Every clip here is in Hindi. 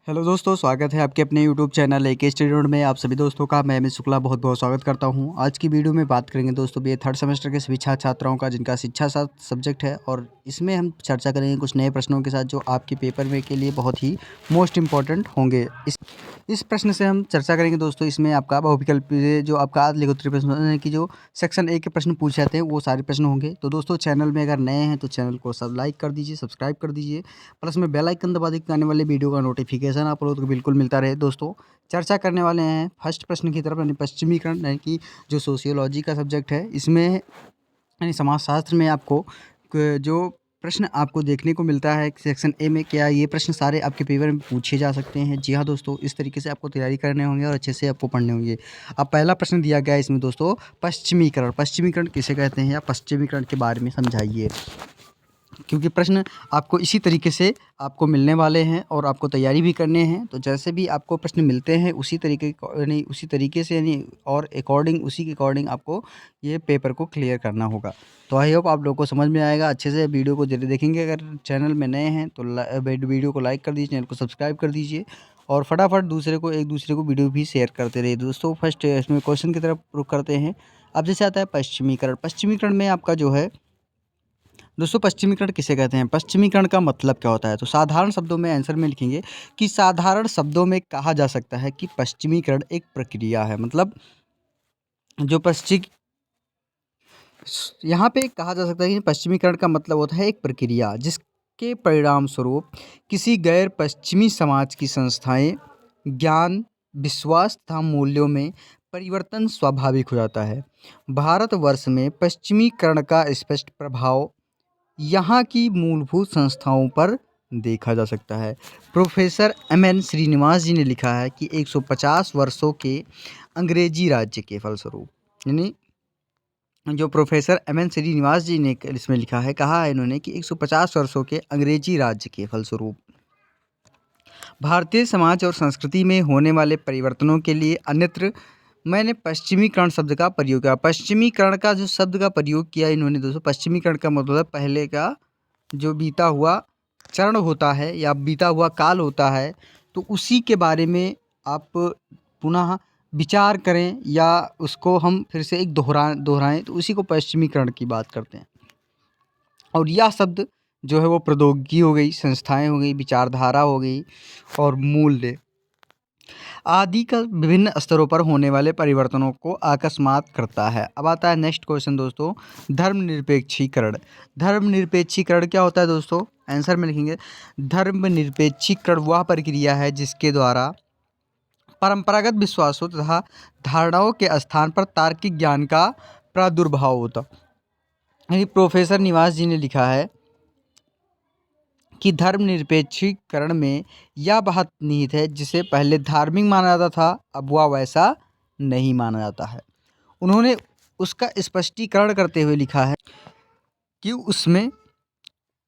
हेलो दोस्तों, स्वागत है आपके अपने यूट्यूब चैनल एके स्टूडेंट में। आप सभी दोस्तों का मैं अमित शुक्ला बहुत बहुत स्वागत करता हूं। आज की वीडियो में बात करेंगे दोस्तों ये थर्ड सेमेस्टर के सभी छात्राओं का जिनका शिक्षा शास्त्र सब्जेक्ट है, और इसमें हम चर्चा करेंगे कुछ नए प्रश्नों के साथ जो आपके पेपर में के लिए बहुत ही मोस्ट इंपॉर्टेंट होंगे। इस प्रश्न से हम चर्चा करेंगे दोस्तों। इसमें आपका बहुविकल्प जो आपका लिखोत्तरी प्रश्न की जो सेक्शन ए के प्रश्न पूछे जाते हैं वो सारे प्रश्न होंगे। तो दोस्तों चैनल में अगर नए हैं तो चैनल को सब लाइक कर दीजिए, सब्सक्राइब कर दीजिए, प्लस में बेल आइकन दबा दीजिए, आने वाले वीडियो का नोटिफिकेशन आप लोग को बिल्कुल मिलता रहे। दोस्तों चर्चा करने वाले हैं फर्स्ट प्रश्न की तरफ, यानी पश्चिमीकरण, यानी कि जो सोशियोलॉजी का सब्जेक्ट है इसमें, यानी समाजशास्त्र में आपको जो प्रश्न आपको देखने को मिलता है सेक्शन ए में, क्या ये प्रश्न सारे आपके पेपर में पूछे जा सकते हैं? जी हाँ दोस्तों, इस तरीके से आपको तैयारी करने होंगे और अच्छे से आपको पढ़ने होंगे। अब पहला प्रश्न दिया गया है इसमें दोस्तों, पश्चिमीकरण। पश्चिमीकरण किसे कहते हैं या पश्चिमीकरण के बारे में समझाइए, क्योंकि प्रश्न आपको इसी तरीके से आपको मिलने वाले हैं और आपको तैयारी भी करने हैं। तो जैसे भी आपको प्रश्न मिलते हैं उसी तरीके यानी उसी तरीके से यानी और अकॉर्डिंग उसी के अकॉर्डिंग आपको ये पेपर को क्लियर करना होगा। तो आई होप आप लोगों को समझ में आएगा। अच्छे से वीडियो को जरूर देखेंगे। अगर चैनल में नए हैं तो वीडियो को लाइक कर दीजिए, चैनल को सब्सक्राइब कर दीजिए और फटाफट एक दूसरे को वीडियो भी शेयर करते रहिए। दोस्तों फर्स्ट इसमें क्वेश्चन की तरफ रुख करते हैं। अब जैसे आता है पश्चिमीकरण। पश्चिमीकरण में आपका जो है दोस्तों, पश्चिमीकरण किसे कहते हैं? पश्चिमीकरण का मतलब क्या होता है? तो साधारण शब्दों में आंसर में लिखेंगे कि साधारण शब्दों में कहा जा सकता है कि पश्चिमीकरण एक प्रक्रिया है। मतलब जो पश्चिम यहाँ पे कहा जा सकता है कि पश्चिमीकरण का मतलब होता है एक प्रक्रिया जिसके परिणाम स्वरूप किसी गैर पश्चिमी समाज की संस्थाएं, ज्ञान, विश्वास तथा मूल्यों में परिवर्तन स्वाभाविक हो जाता है। भारतवर्ष में पश्चिमीकरण का स्पष्ट प्रभाव यहाँ की मूलभूत संस्थाओं पर देखा जा सकता है। Professor M.N.. श्रीनिवास जी ने लिखा है कि 150 वर्षों के अंग्रेजी राज्य के फलस्वरूप, यानी जो प्रोफेसर एम.एन. श्रीनिवास जी ने इसमें लिखा है, कहा है इन्होंने कि 150 वर्षों के अंग्रेजी राज्य के फलस्वरूप भारतीय समाज और संस्कृति में होने वाले परिवर्तनों के लिए अन्यत्र मैंने पश्चिमीकरण शब्द का प्रयोग किया। पश्चिमीकरण का जो शब्द का प्रयोग किया इन्होंने दोस्तों, पश्चिमीकरण का मतलब पहले का जो बीता हुआ चरण होता है या बीता हुआ काल होता है, तो उसी के बारे में आप पुनः विचार करें या उसको हम फिर से एक दोहराएं, तो उसी को पश्चिमीकरण की बात करते हैं। और यह शब्द जो है वो प्रौद्योगिकी हो गई, संस्थाएं हो गई, विचारधारा हो गई और मूल्य आदि का विभिन्न स्तरों पर होने वाले परिवर्तनों को अकस्मात करता है। अब आता है नेक्स्ट क्वेश्चन दोस्तों, धर्मनिरपेक्षीकरण। धर्मनिरपेक्षीकरण क्या होता है दोस्तों? आंसर में लिखेंगे, धर्मनिरपेक्षीकरण वह प्रक्रिया है जिसके द्वारा परंपरागत विश्वासों तथा धारणाओं के स्थान पर तार्किक ज्ञान का प्रादुर्भाव होता। यानी प्रोफेसर निवास जी ने लिखा है कि धर्मनिरपेक्षीकरण में यह बात निहित है जिसे पहले धार्मिक माना जाता था, अब वह वैसा नहीं माना जाता है। उन्होंने उसका स्पष्टीकरण करते हुए लिखा है कि उसमें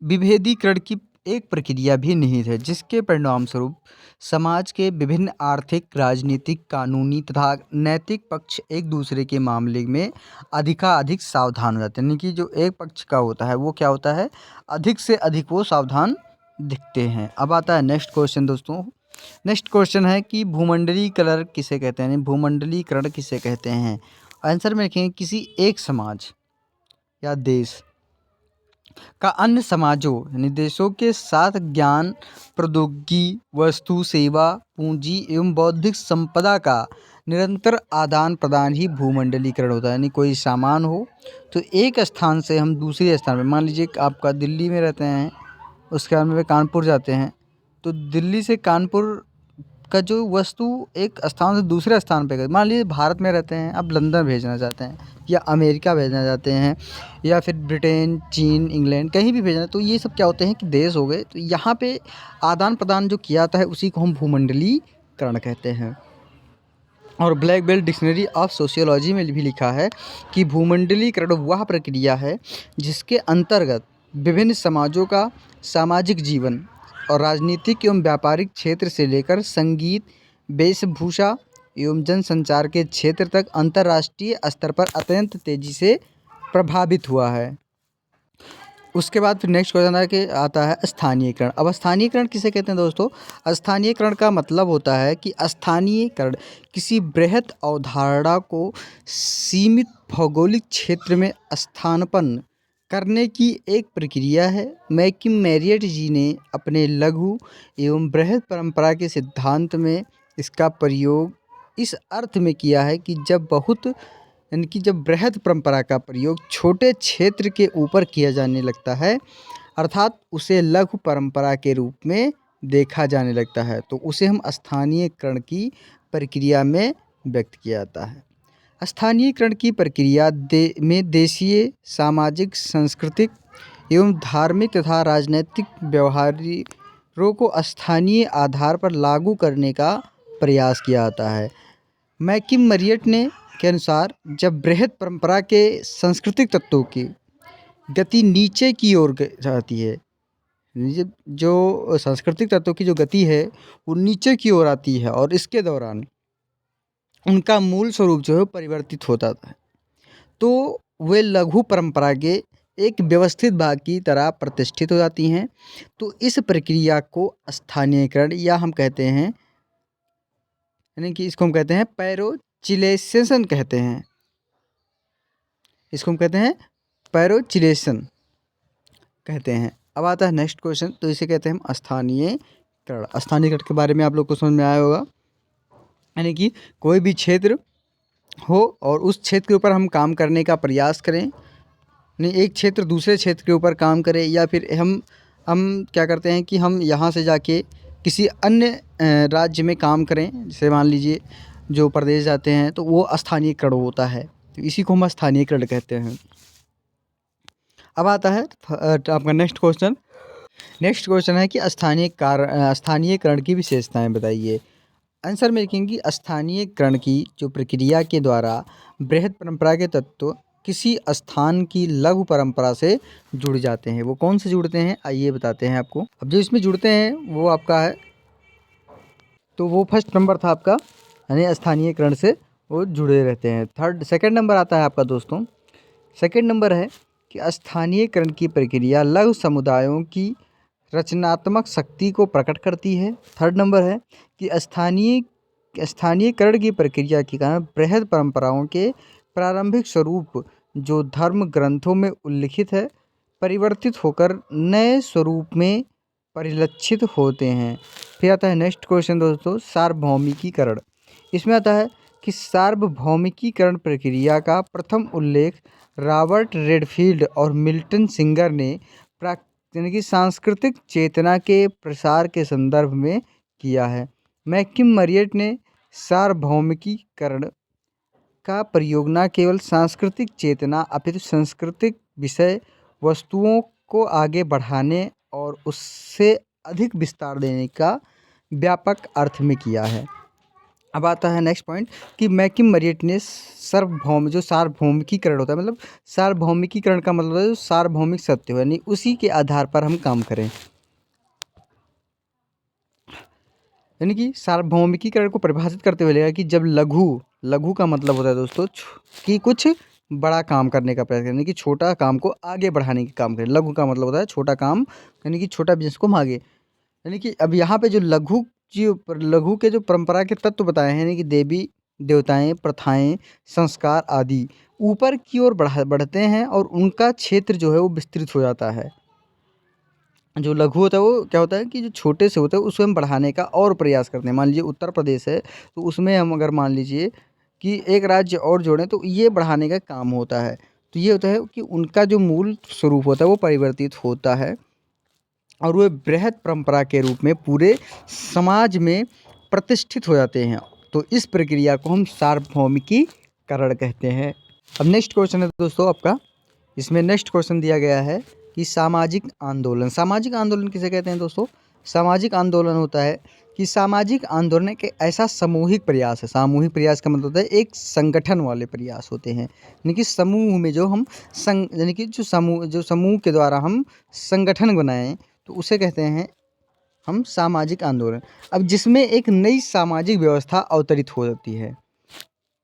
विभेदीकरण की एक प्रक्रिया भी निहित है जिसके परिणाम स्वरूप समाज के विभिन्न आर्थिक, राजनीतिक, कानूनी तथा नैतिक पक्ष एक दूसरे के मामले में अधिकाधिक सावधान हो जाते हैं। यानी कि जो एक पक्ष का होता है वो क्या होता है, अधिक से अधिक वो सावधान दिखते हैं। अब आता है नेक्स्ट क्वेश्चन दोस्तों। नेक्स्ट क्वेश्चन है कि भूमंडलीकरण किसे कहते हैं? भूमंडलीकरण किसे कहते हैं? आंसर में लिखेंगे, किसी एक समाज या देश का अन्य समाजों यानी देशों के साथ ज्ञान, प्रौद्योगिकी, वस्तु, सेवा, पूंजी एवं बौद्धिक संपदा का निरंतर आदान प्रदान ही भूमंडलीकरण होता है। यानी कोई सामान हो तो एक स्थान से हम दूसरे स्थान में, मान लीजिए कि आपका दिल्ली में रहते हैं, उसके बाद में कानपुर जाते हैं, तो दिल्ली से कानपुर का जो वस्तु एक स्थान से दूसरे स्थान पे गई, मान लीजिए भारत में रहते हैं, आप लंदन भेजना चाहते हैं या अमेरिका भेजना चाहते हैं या फिर ब्रिटेन, चीन, इंग्लैंड, कहीं भी भेजना है, तो ये सब क्या होते हैं कि देश हो गए। तो यहाँ पे आदान प्रदान जो किया जाता है उसी को हम भूमंडलीकरण कहते हैं। और black belt dictionary of sociology में भी लिखा है कि भूमंडलीकरण वह प्रक्रिया है जिसके अंतर्गत विभिन्न समाजों का सामाजिक जीवन और राजनीतिक एवं व्यापारिक क्षेत्र से लेकर संगीत, वेशभूषा एवं जनसंचार के क्षेत्र तक अंतर्राष्ट्रीय स्तर पर अत्यंत तेजी से प्रभावित हुआ है। उसके बाद फिर नेक्स्ट क्वेश्चन है कि आता है स्थानीयकरण। अब स्थानीयकरण किसे कहते हैं दोस्तों? स्थानीयकरण का मतलब होता है कि स्थानीयकरण किसी बृहत अवधारणा को सीमित भौगोलिक क्षेत्र में स्थानापन्न करने की एक प्रक्रिया है। मैकिम मैरियट जी ने अपने लघु एवं बृहत परंपरा के सिद्धांत में इसका प्रयोग इस अर्थ में किया है कि जब बृहद परंपरा का प्रयोग छोटे क्षेत्र के ऊपर किया जाने लगता है, अर्थात उसे लघु परंपरा के रूप में देखा जाने लगता है, तो उसे हम स्थानीयकरण की प्रक्रिया में व्यक्त किया जाता है। स्थानीयकरण की प्रक्रिया में देशीय, सामाजिक, सांस्कृतिक एवं धार्मिक तथा राजनैतिक व्यवहारों को स्थानीय आधार पर लागू करने का प्रयास किया जाता है। मैकिम मैरियट ने के अनुसार जब बृहद परंपरा के सांस्कृतिक तत्वों की गति नीचे की ओर जाती है, जो सांस्कृतिक तत्वों की जो गति है वो नीचे की ओर आती है और इसके दौरान उनका मूल स्वरूप जो है परिवर्तित होता है, तो वे लघु परंपरा के एक व्यवस्थित भाग की तरह प्रतिष्ठित हो जाती हैं। तो इस प्रक्रिया को स्थानीयकरण या हम कहते हैं, यानी कि इसको हम कहते हैं पैरोचिलेशन कहते हैं। इसको हम कहते हैं पैरोचिलेशन कहते हैं। अब आता है नेक्स्ट क्वेश्चन, तो इसे कहते हैं हम स्थानीयकरण। स्थानीयकरण के बारे में आप लोग को समझ में आया होगा, यानी कि कोई भी क्षेत्र हो और उस क्षेत्र के ऊपर हम काम करने का प्रयास करें, नहीं एक क्षेत्र दूसरे क्षेत्र के ऊपर काम करे, या फिर हम क्या करते हैं कि हम यहाँ से जाके किसी अन्य राज्य में काम करें, जैसे मान लीजिए जो प्रदेश जाते हैं तो वो स्थानीयकरण होता है, तो इसी को हम स्थानीयकरण कहते हैं। अब आता है आपका नेक्स्ट क्वेश्चन। नेक्स्ट क्वेश्चन है कि स्थानीयकरण की विशेषताएं बताइए। आंसर मेकिंग की स्थानीयकरण की जो प्रक्रिया के द्वारा बृहद परंपरा के तत्व किसी स्थान की लघु परंपरा से जुड़ जाते हैं। वो कौन से जुड़ते हैं आइए बताते हैं आपको। अब जो इसमें जुड़ते हैं वो आपका है, तो वो फर्स्ट नंबर था आपका, यानी स्थानीयकरण से वो जुड़े रहते हैं। सेकंड नंबर आता है आपका दोस्तों, सेकंड नंबर है कि स्थानीयकरण की प्रक्रिया लघु समुदायों की रचनात्मक शक्ति को प्रकट करती है। थर्ड नंबर है कि स्थानीयकरण की प्रक्रिया के कारण बृहद परंपराओं के प्रारंभिक स्वरूप जो धर्म ग्रंथों में उल्लिखित है परिवर्तित होकर नए स्वरूप में परिलक्षित होते हैं। फिर आता है नेक्स्ट क्वेश्चन दोस्तों, सार्वभौमिकीकरण। इसमें आता है कि सार्वभौमिकीकरण प्रक्रिया का प्रथम उल्लेख रॉबर्ट रेडफील्ड और मिल्टन सिंगर ने यानी कि सांस्कृतिक चेतना के प्रसार के संदर्भ में किया है। मैकिम मैरियट ने सार्वभौमिकीकरण का प्रयोग न केवल सांस्कृतिक चेतना अपितु सांस्कृतिक विषय वस्तुओं को आगे बढ़ाने और उससे अधिक विस्तार देने का व्यापक अर्थ में किया है। अब आता है नेक्स्ट पॉइंट कि मैकिम मैरियट ने सार्वभौमिकीकरण होता है, मतलब सार्वभौमिकीकरण का मतलब है जो सार्वभौमिक सत्य हो, यानी उसी के आधार पर हम काम करें, यानी कि सार्वभौमिकीकरण को परिभाषित करते हुए लगेगा कि जब लघु का मतलब होता है दोस्तों कि कुछ बड़ा काम करने का प्रयास करें, यानी कि छोटा काम को आगे बढ़ाने का काम करें। लघु का मतलब होता है छोटा काम, यानी कि छोटा बिजनेस को हम आगे, यानी कि अब यहाँ पे जो लघु के जो परंपरा के तत्व बताए हैं, यानी कि देवी देवताएं, प्रथाएं, संस्कार आदि ऊपर की ओर बढ़ते हैं और उनका क्षेत्र जो है वो विस्तृत हो जाता है। जो लघु होता है वो क्या होता है कि जो छोटे से होता है उसको हम बढ़ाने का और प्रयास करते हैं। मान लीजिए उत्तर प्रदेश है तो उसमें हम अगर मान लीजिए कि एक राज्य और जोड़ें तो ये बढ़ाने का काम होता है। तो ये होता है कि उनका जो मूल स्वरूप होता है वो परिवर्तित होता है और वे बृहद परंपरा के रूप में पूरे समाज में प्रतिष्ठित हो जाते हैं। तो इस प्रक्रिया को हम सार्वभौमिकीकरण कहते हैं। अब नेक्स्ट क्वेश्चन है दोस्तों आपका, इसमें नेक्स्ट क्वेश्चन दिया गया है कि सामाजिक आंदोलन। सामाजिक आंदोलन किसे कहते हैं दोस्तों? सामाजिक आंदोलन होता है कि सामाजिक आंदोलन एक ऐसा सामूहिक प्रयास है। सामूहिक प्रयास का मतलब होता है एक संगठन वाले प्रयास होते हैं, यानी कि समूह में जो हम यानी कि जो समूह के द्वारा हम संगठन बनाएं तो उसे कहते हैं हम सामाजिक आंदोलन। अब जिसमें एक नई सामाजिक व्यवस्था अवतरित हो जाती है,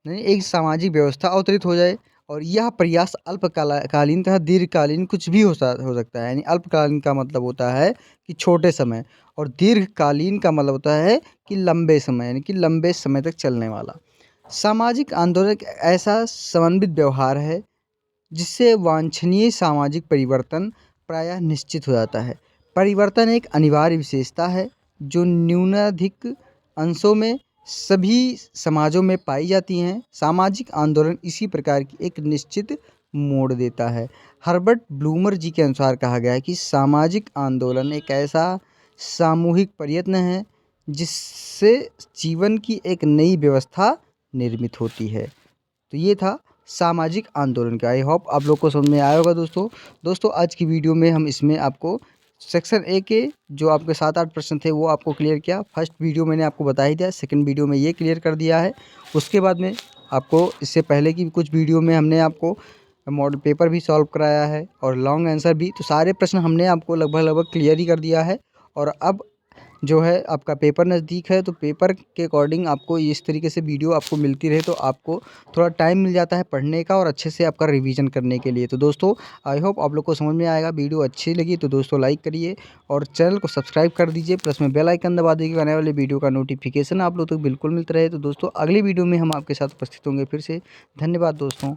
यानी एक सामाजिक व्यवस्था अवतरित हो जाए और यह प्रयास कालीन तथा दीर्घकालीन कुछ भी हो सकता है। यानी अल्पकालीन का मतलब होता है कि छोटे समय, और दीर्घकालीन का मतलब होता है कि लंबे समय, यानी कि लंबे समय तक चलने वाला। सामाजिक आंदोलन एक ऐसा समन्वित व्यवहार है जिससे वांछनीय सामाजिक परिवर्तन प्रायः निश्चित हो जाता है। परिवर्तन एक अनिवार्य विशेषता है जो न्यूनाधिक अंशों में सभी समाजों में पाई जाती हैं। सामाजिक आंदोलन इसी प्रकार की एक निश्चित मोड़ देता है। हर्बर्ट ब्लूमर जी के अनुसार कहा गया है कि सामाजिक आंदोलन एक ऐसा सामूहिक प्रयत्न है जिससे जीवन की एक नई व्यवस्था निर्मित होती है। तो ये था सामाजिक आंदोलन का। आई होप आप लोग को समझ में आया होगा दोस्तों आज की वीडियो में हम इसमें आपको सेक्शन ए के जो आपके 7-8 प्रश्न थे वो आपको क्लियर किया। फर्स्ट वीडियो मैंने आपको बता ही दिया, सेकंड वीडियो में ये क्लियर कर दिया है। उसके बाद में आपको इससे पहले की कुछ वीडियो में हमने आपको मॉडल पेपर भी सॉल्व कराया है और लॉन्ग आंसर भी। तो सारे प्रश्न हमने आपको लगभग क्लियर ही कर दिया है। और अब जो है आपका पेपर नज़दीक है, तो पेपर के अकॉर्डिंग आपको इस तरीके से वीडियो आपको मिलती रहे तो आपको थोड़ा टाइम मिल जाता है पढ़ने का और अच्छे से आपका रिवीजन करने के लिए। तो दोस्तों आई होप आप लोग को समझ में आएगा। वीडियो अच्छी लगी तो दोस्तों लाइक करिए और चैनल को सब्सक्राइब कर दीजिए, प्लस में बेल आइकन दबा दीजिए, आने वाले वीडियो का नोटिफिकेशन आप लोग तक बिल्कुल मिलता रहे। तो दोस्तों अगली वीडियो में हम आपके साथ उपस्थित होंगे फिर से। धन्यवाद दोस्तों।